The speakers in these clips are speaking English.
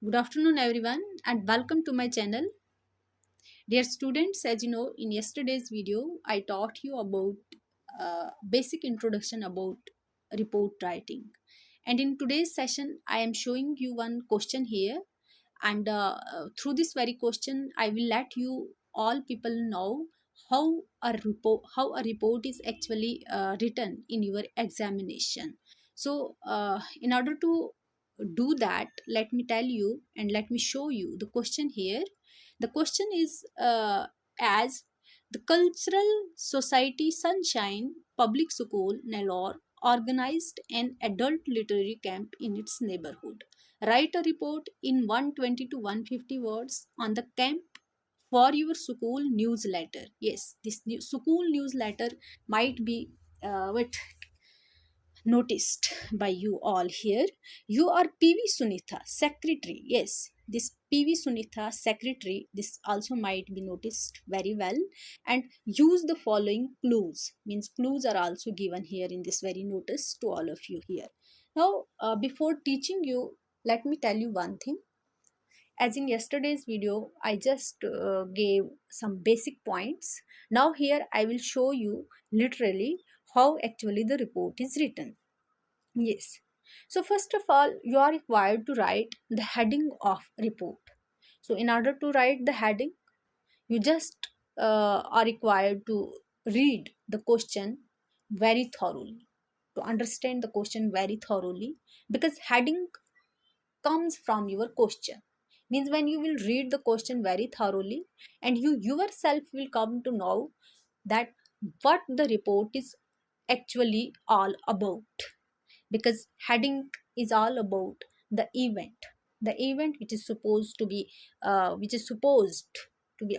Good afternoon, everyone, and welcome to my channel. Dear students, as you know, in yesterday's video, I taught you about basic introduction about report writing. And in today's session, I am showing you one question here. And through this very question, I will let you all people know how a report is actually written in your examination. So, in order to do that, let me tell you and let me show you the question here. The question is as the cultural society Sunshine Public School Nellore organized an adult literary camp in its neighborhood. Write a report in 120 to 150 words on the camp for your school newsletter. Yes, this school newsletter might be what noticed by you all here. You are PV Sunitha, secretary. Yes, this PV Sunitha, secretary, this also might be noticed very well. And use the following clues, means clues are also given here in this very notice to all of you here. Now, before teaching you, let me tell you one thing. As in yesterday's video, I just gave some basic points. Now here I will show you literally how actually the report is written. Yes. So first of all, you are required to write the heading of report. So in order to write the heading, you just are required to read the question very thoroughly, to understand the question very thoroughly, because heading comes from your question. Means when you will read the question very thoroughly, and you yourself will come to know that what the report is actually all about, because heading is all about the event which is supposed to be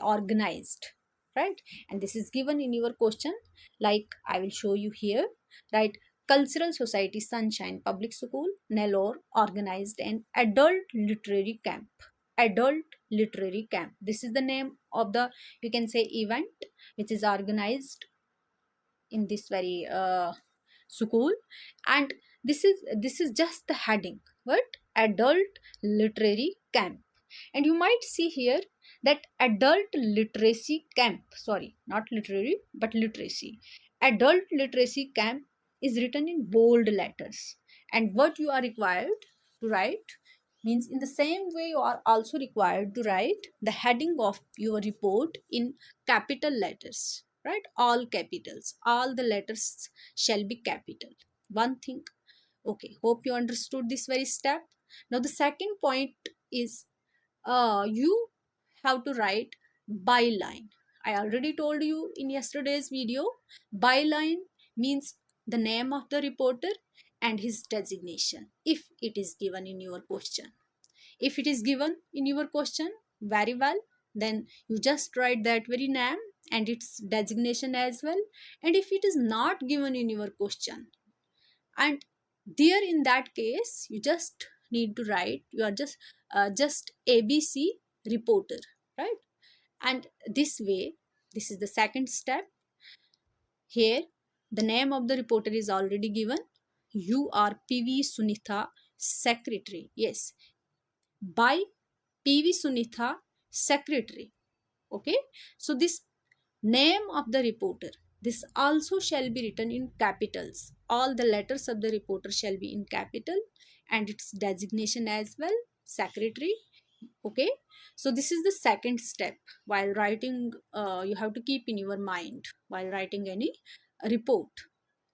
organized, right? And this is given in your question, like I will show you here, right? Cultural Society Sunshine Public School Nellore organized an adult literary camp. This is the name of the, you can say, event which is organized in this very school. And this is just the heading, what? Adult literary camp. And you might see here that adult literacy camp, sorry, not literary but literacy, adult literacy camp is written in bold letters. And what you are required to write, means in the same way you are also required to write the heading of your report in capital letters, right? All capitals, all the letters shall be capital. One thing. Okay, hope you understood this very step. Now the second point is, you have to write byline. I already told you in yesterday's video, byline means the name of the reporter and his designation, if it is given in your question. If it is given in your question, very well, then you just write that very name and its designation as well. And if it is not given in your question, and there in that case you just need to write, you are just ABC reporter, right? And this way, this is the second step. Here the name of the reporter is already given. You are PV Sunitha, secretary. Yes, by PV Sunitha, secretary. Okay, so this name of the reporter, this also shall be written in capitals. All the letters of the reporter shall be in capital, and its designation as well, secretary. Okay, so this is the second step while writing. You have to keep in your mind while writing any report.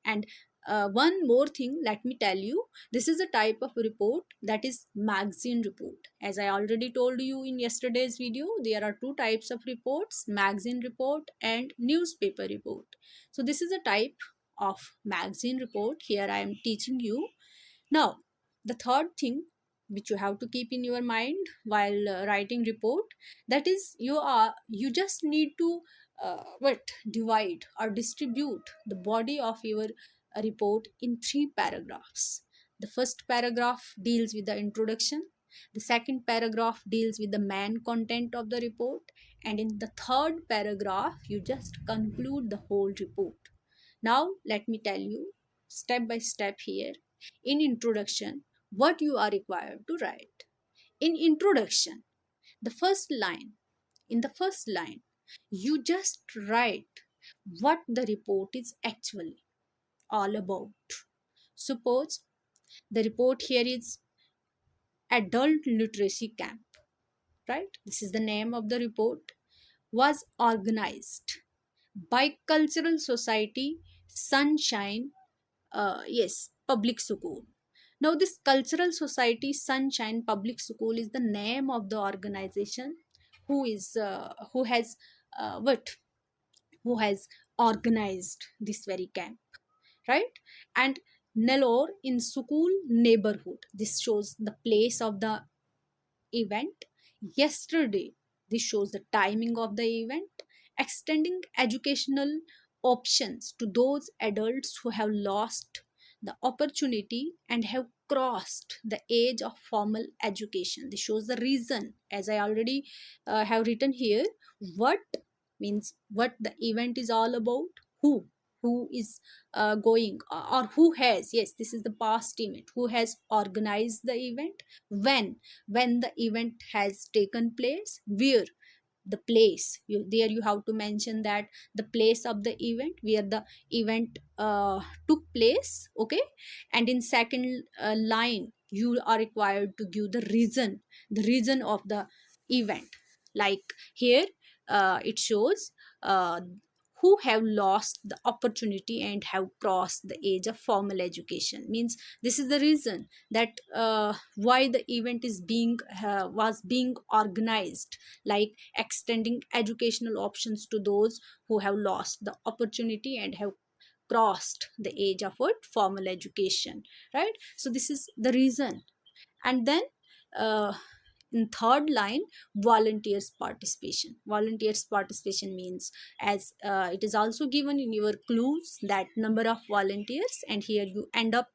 And one more thing, let me tell you, this is a type of report that is magazine report. As I already told you in yesterday's video, there are two types of reports: magazine report and newspaper report. So this is a type of magazine report. Here I am teaching you. Now, the third thing which you have to keep in your mind while writing report, that is, you just need to what divide or distribute the body of your report in three paragraphs. The first paragraph deals with the introduction, the second paragraph deals with the main content of the report, and in the third paragraph you just conclude the whole report. Now let me tell you step by step here. In introduction, what you are required to write. In introduction, the first line, in the first line, you just write what the report is actually all about. Suppose the report here is adult literacy camp, right? This is the name of the report. Was organized by Cultural Society Sunshine, yes, Public School. Now, this Cultural Society Sunshine Public School is the name of the organization who has what who has organized this very camp, right? And Nellore in Sukul neighborhood. This shows the place of the event. Yesterday, this shows the timing of the event. Extending educational options to those adults who have lost the opportunity and have crossed the age of formal education. This shows the reason, as I already have written here. What means what the event is all about, who is going, or who has, yes, this is the past event, who has organized the event, when the event has taken place, where the place, there you have to mention that the place of the event, where the event took place, okay. And in second line, you are required to give the reason of the event. Like here, it shows uh, who have lost the opportunity and have crossed the age of formal education. Means this is the reason that why the event is being was being organized, like extending educational options to those who have lost the opportunity and have crossed the age of what formal education, right? So this is the reason. And then uh, in third line, volunteers participation means, as it is also given in your clues, that number of volunteers, and here you end up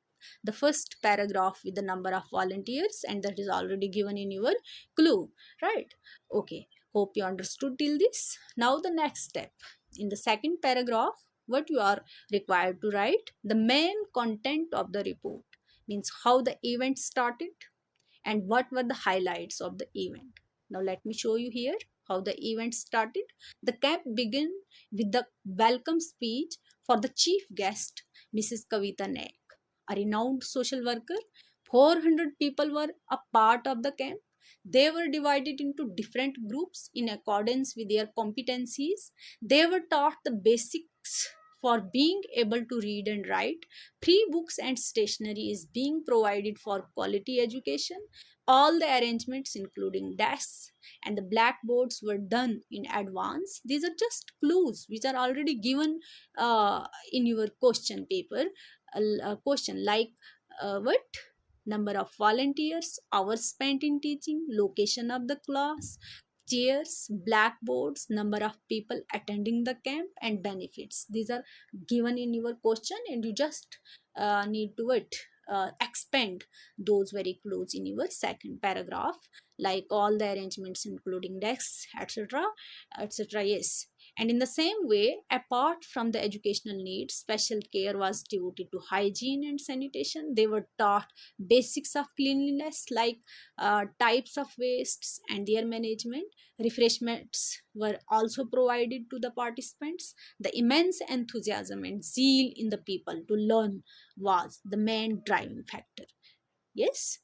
the first paragraph with the number of volunteers, and that is already given in your clue, right? Okay, hope you understood till this. Now the next step, in the second paragraph, what you are required to write, the main content of the report, means how the event started and what were the highlights of the event. Now, let me show you here how the event started. The camp began with the welcome speech for the chief guest, Mrs. Kavita Naik, a renowned social worker. 400 people were a part of the camp. They were divided into different groups in accordance with their competencies. They were taught the basics for being able to read and write. Free books and stationery is being provided for quality education. All the arrangements, including desks and the blackboards, were done in advance. These are just clues which are already given in your question paper. A question like what? Number of volunteers, hours spent in teaching, location of the class, chairs, blackboards, number of people attending the camp, and benefits. These are given in your question, and you just need to expand those very clues in your second paragraph, like all the arrangements, including desks, etc., etc. Yes. And in the same way, apart from the educational needs, special care was devoted to hygiene and sanitation. They were taught basics of cleanliness, like types of wastes and their management. Refreshments were also provided to the participants. The immense enthusiasm and zeal in the people to learn was the main driving factor. Yes.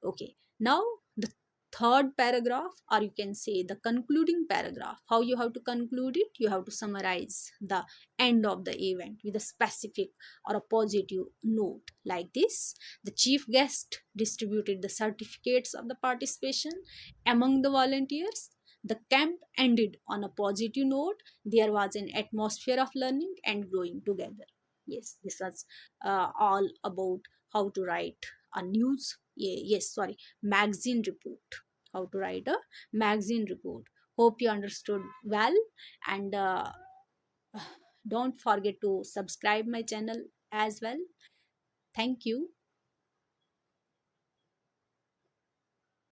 Okay. Now the third paragraph, or you can say the concluding paragraph, how you have to conclude it, you have to summarize the end of the event with a specific or a positive note, like this. The chief guest distributed the certificates of the participation among the volunteers. The camp ended on a positive note. There was an atmosphere of learning and growing together. Yes, this was all about how to write a news, yes, sorry, magazine report. How to write a magazine report. Hope you understood well. And don't forget to subscribe my channel as well. Thank you.